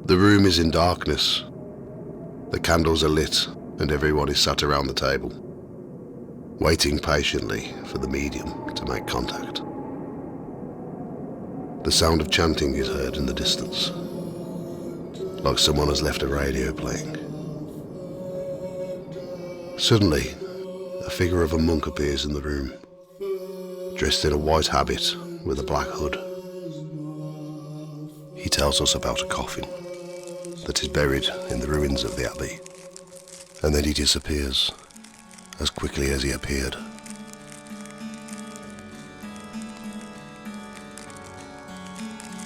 The room is in darkness. The candles are lit and everyone is sat around the table, waiting patiently for the medium to make contact. The sound of chanting is heard in the distance, like someone has left a radio playing. Suddenly, a figure of a monk appears in the room, dressed in a white habit with a black hood. He tells us about a coffin that is buried in the ruins of the abbey, and then he disappears as quickly as he appeared.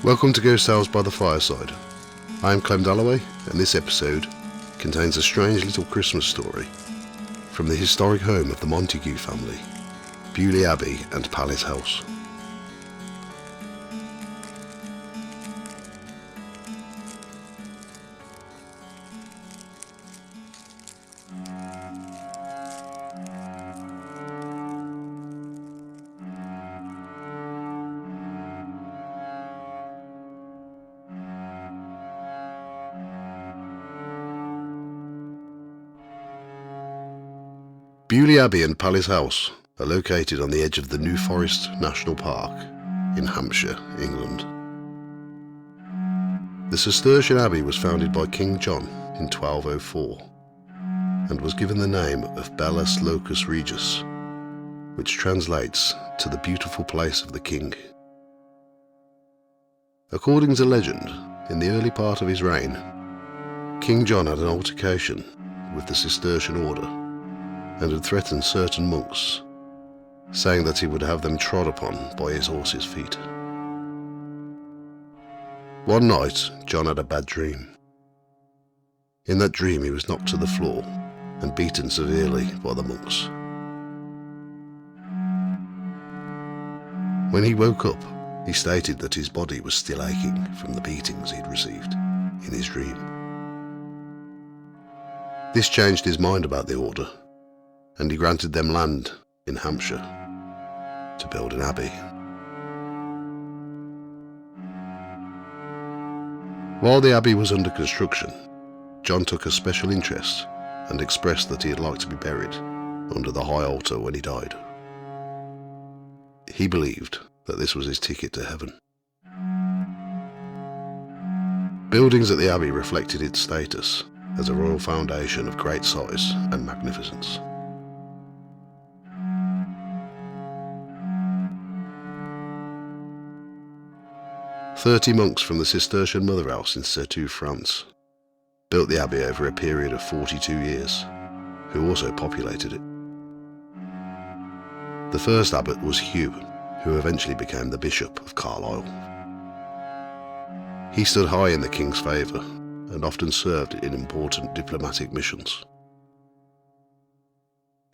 Welcome to Ghost Tales by the Fireside. I am Clem Dalloway, and this episode contains a strange little Christmas story from the historic home of the Montague family, Beaulieu Abbey and Palace House. Beaulieu Abbey and Palace House are located on the edge of the New Forest National Park in Hampshire, England. The Cistercian Abbey was founded by King John in 1204 and was given the name of Bellus Locus Regis, which translates to the beautiful place of the king. According to legend, in the early part of his reign, King John had an altercation with the Cistercian order and had threatened certain monks, saying that he would have them trod upon by his horse's feet. One night, John had a bad dream. In that dream, he was knocked to the floor and beaten severely by the monks. When he woke up, he stated that his body was still aching from the beatings he'd received in his dream. This changed his mind about the order, and he granted them land in Hampshire to build an abbey. While the abbey was under construction, John took a special interest and expressed that he'd like to be buried under the high altar when he died. He believed that this was his ticket to heaven. Buildings at the abbey reflected its status as a royal foundation of great size and magnificence. "30 monks from the Cistercian mother house in Cetu, France, built the abbey over a period of 42 years, who also populated it. The first abbot was Hugh, who eventually became the Bishop of Carlisle. He stood high in the king's favour and often served in important diplomatic missions.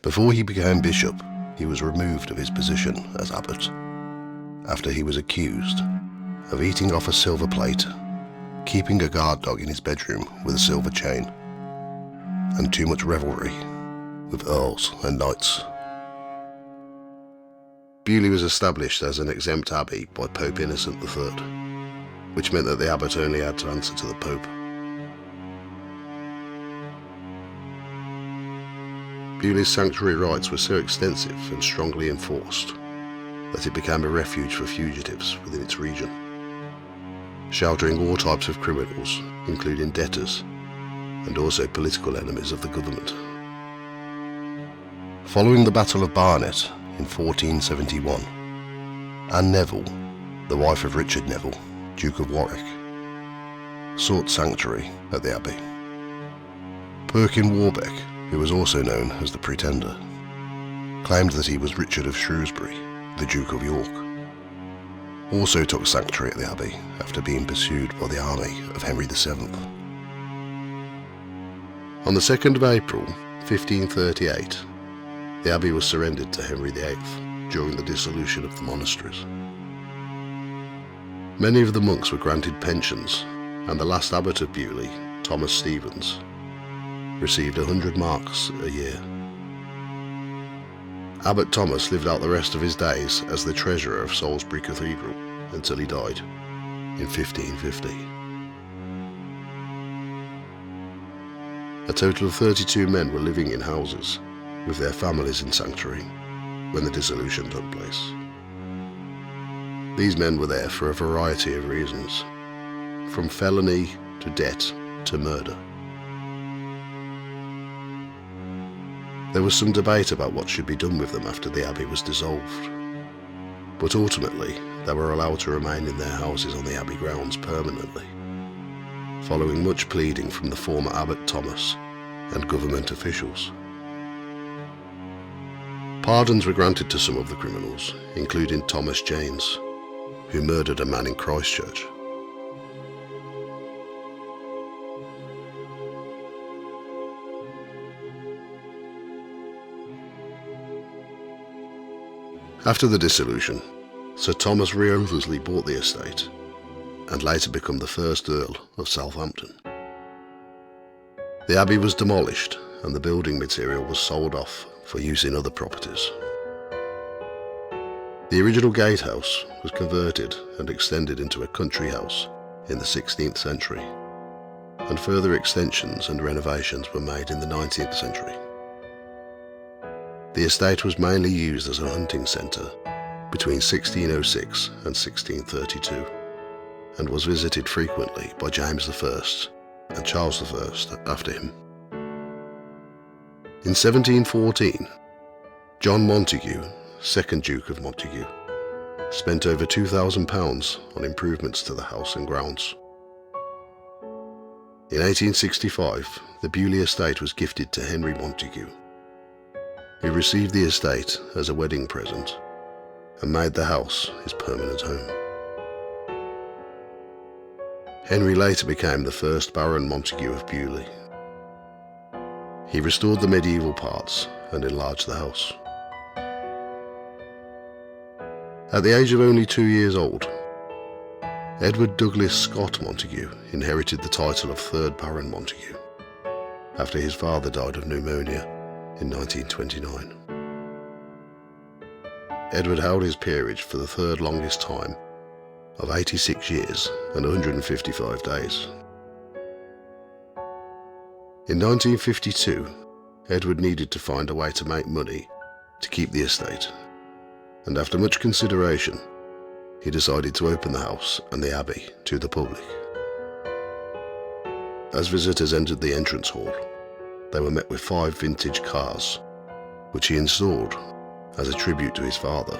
Before he became bishop, he was removed of his position as abbot after he was accused of eating off a silver plate, keeping a guard dog in his bedroom with a silver chain, and too much revelry with earls and knights. Beaulieu was established as an exempt abbey by Pope Innocent III, which meant that the abbot only had to answer to the Pope. Beaulieu's sanctuary rights were so extensive and strongly enforced that it became a refuge for fugitives within its region, sheltering all types of criminals, including debtors, and also political enemies of the government. Following the Battle of Barnet in 1471, Anne Neville, the wife of Richard Neville, Duke of Warwick, sought sanctuary at the abbey. Perkin Warbeck, who was also known as the Pretender, claimed that he was Richard of Shrewsbury, the Duke of York, also took sanctuary at the abbey after being pursued by the army of Henry VII. On the 2nd of April, 1538, the abbey was surrendered to Henry VIII during the dissolution of the monasteries. Many of the monks were granted pensions, and the last abbot of Beaulieu, Thomas Stevens, received 100 marks a year. Abbot Thomas lived out the rest of his days as the treasurer of Salisbury Cathedral until he died in 1550. A total of 32 men were living in houses with their families in sanctuary when the dissolution took place. These men were there for a variety of reasons, from felony to debt to murder. There was some debate about what should be done with them after the abbey was dissolved, but ultimately they were allowed to remain in their houses on the abbey grounds permanently, following much pleading from the former abbot Thomas and government officials. Pardons were granted to some of the criminals, including Thomas James, who murdered a man in Christchurch. After the dissolution, Sir Thomas Wriothesley bought the estate and later became the first Earl of Southampton. The abbey was demolished and the building material was sold off for use in other properties. The original gatehouse was converted and extended into a country house in the 16th century, and further extensions and renovations were made in the 19th century. The estate was mainly used as a hunting centre between 1606 and 1632, and was visited frequently by James I and Charles I after him. In 1714, John Montague, 2nd Duke of Montague, spent over £2,000 on improvements to the house and grounds. In 1865, the Beaulieu estate was gifted to Henry Montague, who received the estate as a wedding present and made the house his permanent home. Henry later became the first Baron Montague of Beaulieu. He restored the medieval parts and enlarged the house. At the age of only 2 years old, Edward Douglas Scott Montague inherited the title of 3rd Baron Montague after his father died of pneumonia in 1929. Edward held his peerage for the 3rd longest time of 86 years and 155 days. In 1952, Edward needed to find a way to make money to keep the estate, and after much consideration, he decided to open the house and the abbey to the public. As visitors entered the entrance hall, they were met with 5 vintage cars, which he installed as a tribute to his father,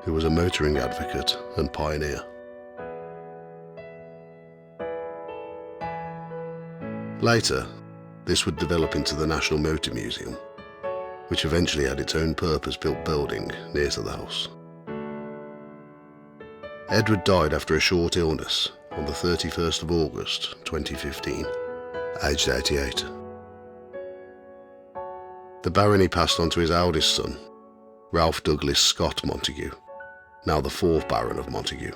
who was a motoring advocate and pioneer. Later, this would develop into the National Motor Museum, which eventually had its own purpose-built building near to the house. Edward died after a short illness on the 31st of August 2015, aged 88. The barony passed on to his eldest son, Ralph Douglas Scott Montague, now the 4th Baron of Montague.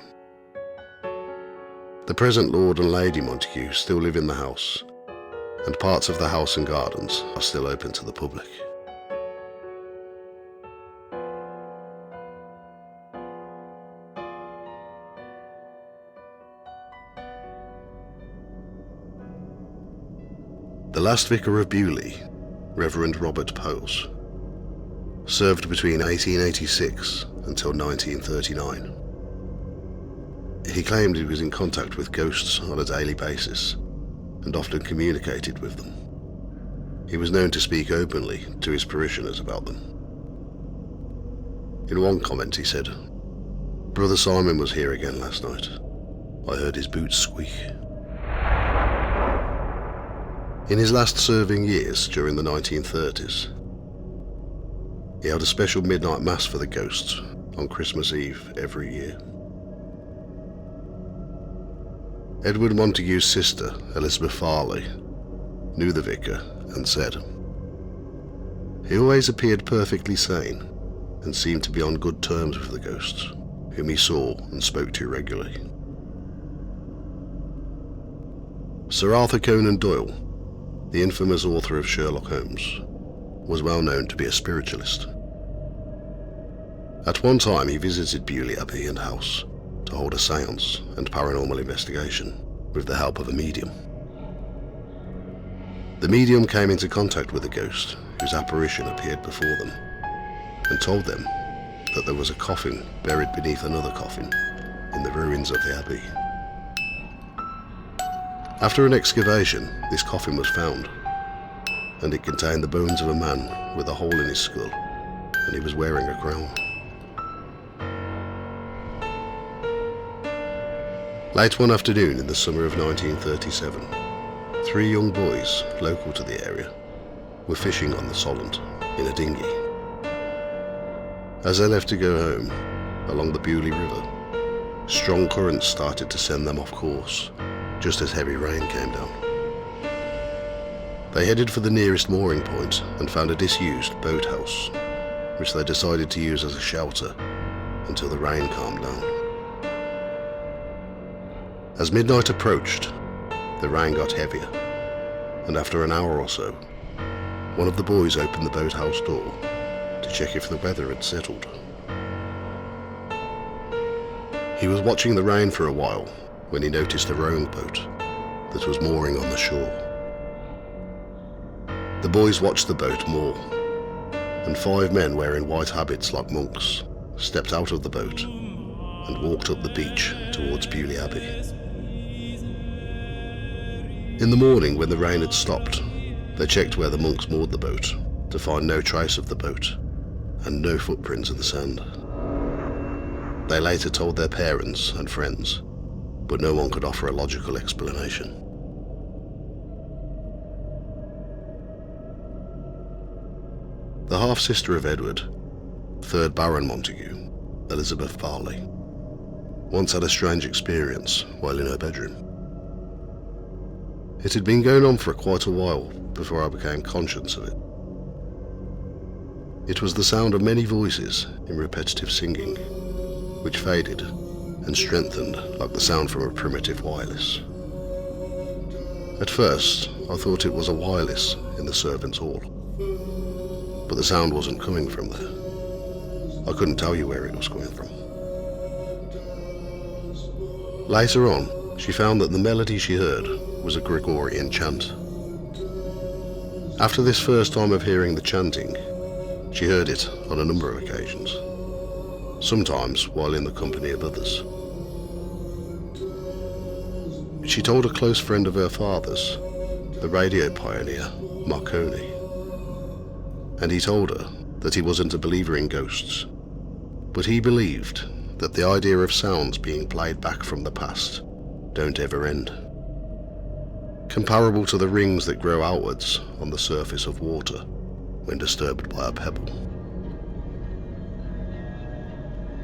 The present Lord and Lady Montague still live in the house, and parts of the house and gardens are still open to the public. The last Vicar of Beaulieu, Reverend Robert Poles, served between 1886 until 1939. He claimed he was in contact with ghosts on a daily basis and often communicated with them. He was known to speak openly to his parishioners about them. In one comment he said, "Brother Simon was here again last night. I heard his boots squeak." In his last serving years during the 1930s, he held a special midnight mass for the ghosts on Christmas Eve every year. Edward Montague's sister, Elizabeth Farley, knew the vicar and said, "He always appeared perfectly sane and seemed to be on good terms with the ghosts, whom he saw and spoke to regularly." Sir Arthur Conan Doyle, the infamous author of Sherlock Holmes, was well known to be a spiritualist. At one time he visited Beaulieu Abbey and house to hold a séance and paranormal investigation with the help of a medium. The medium came into contact with a ghost whose apparition appeared before them and told them that there was a coffin buried beneath another coffin in the ruins of the abbey. After an excavation, this coffin was found, and it contained the bones of a man with a hole in his skull, and he was wearing a crown. Late one afternoon in the summer of 1937, 3 young boys, local to the area, were fishing on the Solent in a dinghy. As they left to go home, along the Beaulieu River, strong currents started to send them off course, just as heavy rain came down. They headed for the nearest mooring point and found a disused boathouse, which they decided to use as a shelter until the rain calmed down. As midnight approached, the rain got heavier, and after an hour or so, one of the boys opened the boathouse door to check if the weather had settled. He was watching the rain for a while when he noticed a rowing boat that was mooring on the shore. The boys watched the boat moor, and 5 men wearing white habits like monks stepped out of the boat and walked up the beach towards Beaulieu Abbey. In the morning, when the rain had stopped, they checked where the monks moored the boat to find no trace of the boat and no footprints in the sand. They later told their parents and friends, but no one could offer a logical explanation. The half-sister of Edward, 3rd Baron Montague, Elizabeth Barley, once had a strange experience while in her bedroom. It had been going on for quite a while before I became conscious of it. It was the sound of many voices in repetitive singing, which faded and strengthened like the sound from a primitive wireless. At first, I thought it was a wireless in the servants' hall, but the sound wasn't coming from there. I couldn't tell you where it was coming from. Later on, she found that the melody she heard was a Gregorian chant. After this first time of hearing the chanting, she heard it on a number of occasions, sometimes while in the company of others. She told a close friend of her father's, the radio pioneer Marconi, and he told her that he wasn't a believer in ghosts, but he believed that the idea of sounds being played back from the past don't ever end, comparable to the rings that grow outwards on the surface of water when disturbed by a pebble.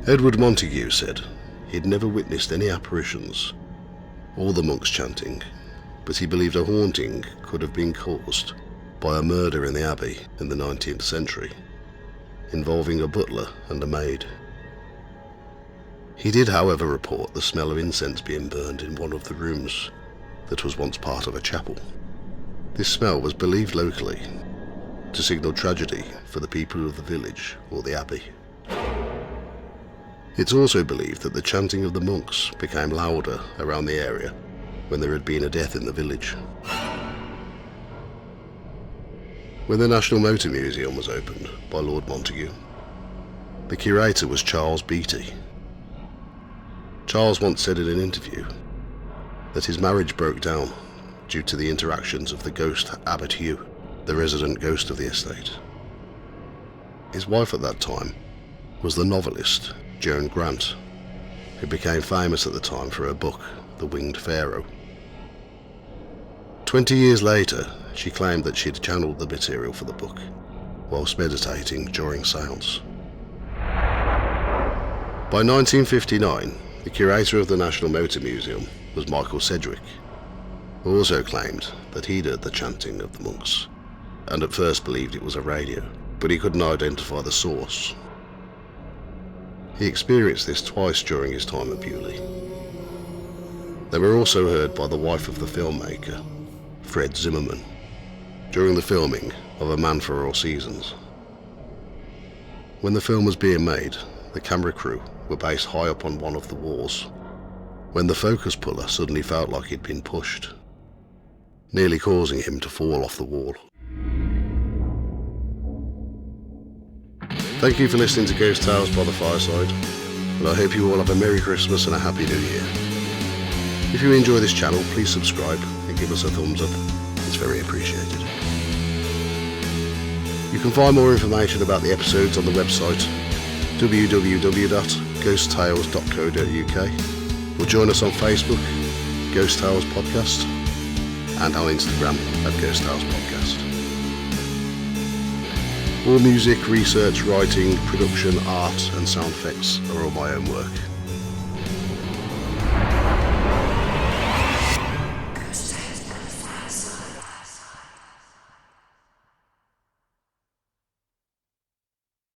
Edward Montague said he'd never witnessed any apparitions or the monks chanting, but he believed a haunting could have been caused by a murder in the abbey in the 19th century, involving a butler and a maid. He did, however, report the smell of incense being burned in one of the rooms that was once part of a chapel. This smell was believed locally to signal tragedy for the people of the village or the abbey. It's also believed that the chanting of the monks became louder around the area when there had been a death in the village. When the National Motor Museum was opened by Lord Montague, the curator was Charles Beatty. Charles once said in an interview that his marriage broke down due to the interactions of the ghost Abbot Hugh, the resident ghost of the estate. His wife at that time was the novelist Joan Grant, who became famous at the time for her book, The Winged Pharaoh. 20 years later, she claimed that she'd channeled the material for the book whilst meditating during seance. By 1959, the curator of the National Motor Museum was Michael Sedgwick, who also claimed that he'd heard the chanting of the monks, and at first believed it was a radio, but he couldn't identify the source. He experienced this twice during his time at Beaulieu. They were also heard by the wife of the filmmaker, Fred Zimmerman, during the filming of A Man for All Seasons. When the film was being made, the camera crew were based high up on one of the walls, when the focus puller suddenly felt like he'd been pushed. nearly causing him to fall off the wall. Thank you for listening to Ghost Tales by the Fireside, and I hope you all have a Merry Christmas and a Happy New Year. If you enjoy this channel, please subscribe and give us a thumbs up. It's very appreciated. You can find more information about the episodes on the website www.ghosttales.co.uk, or join us on Facebook, Ghost Tales Podcast, and on Instagram at Ghost Tales Podcast. All music, research, writing, production, art and sound effects are all my own work.